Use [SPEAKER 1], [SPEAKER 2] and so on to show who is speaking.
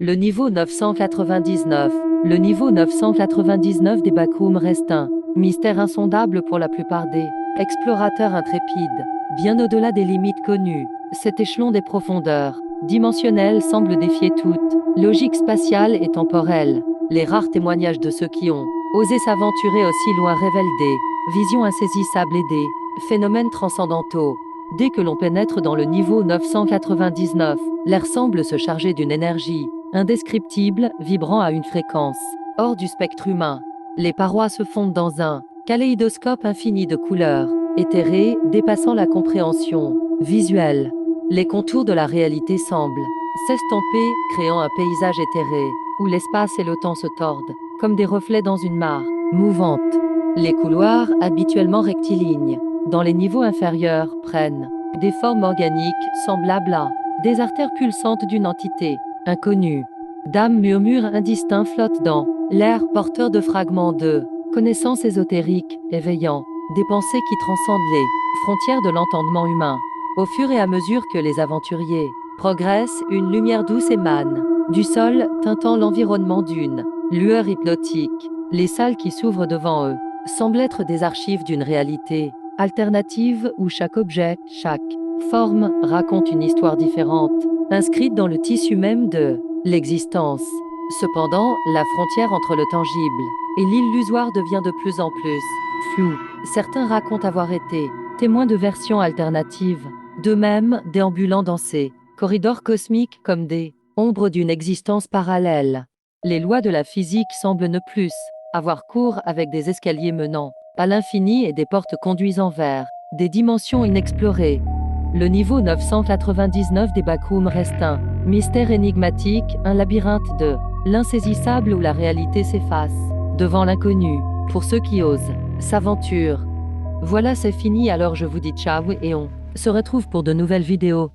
[SPEAKER 1] Le niveau 999. Le niveau 999 des backrooms reste un mystère insondable pour la plupart des explorateurs intrépides. Bien au-delà des limites connues, cet échelon des profondeurs dimensionnelles semble défier toute logique spatiale et temporelle. Les rares témoignages de ceux qui ont osé s'aventurer aussi loin révèlent des visions insaisissables et des phénomènes transcendantaux. Dès que l'on pénètre dans le niveau 999, l'air semble se charger d'une énergie indescriptible, vibrant à une fréquence hors du spectre humain. Les parois se fondent dans un kaléidoscope infini de couleurs, éthérées, dépassant la compréhension visuelle. Les contours de la réalité semblent s'estomper, créant un paysage éthéré, où l'espace et le temps se tordent, comme des reflets dans une mare mouvante. Les couloirs, habituellement rectilignes, dans les niveaux inférieurs, prennent des formes organiques semblables à des artères pulsantes d'une entité inconnue. D'âmes murmures indistincts flottent dans l'air, porteur de fragments de connaissances ésotériques, éveillant des pensées qui transcendent les frontières de l'entendement humain. Au fur et à mesure que les aventuriers progressent, une lumière douce émane du sol, teintant l'environnement d'une lueur hypnotique. Les salles qui s'ouvrent devant eux semblent être des archives d'une réalité alternative où chaque objet, chaque forme raconte une histoire différente, inscrite dans le tissu même de l'existence. Cependant, la frontière entre le tangible et l'illusoire devient de plus en plus floue. Certains racontent avoir été témoins de versions alternatives d'eux-mêmes, déambulant dans ces corridors cosmiques comme des ombres d'une existence parallèle. Les lois de la physique semblent ne plus avoir cours, avec des escaliers menant à l'infini et des portes conduisant vers des dimensions inexplorées. Le niveau 999 des backrooms reste un mystère énigmatique, un labyrinthe de l'insaisissable où la réalité s'efface devant l'inconnu. Pour ceux qui osent s'aventurent. Voilà, c'est fini, alors je vous dis ciao et on se retrouve pour de nouvelles vidéos.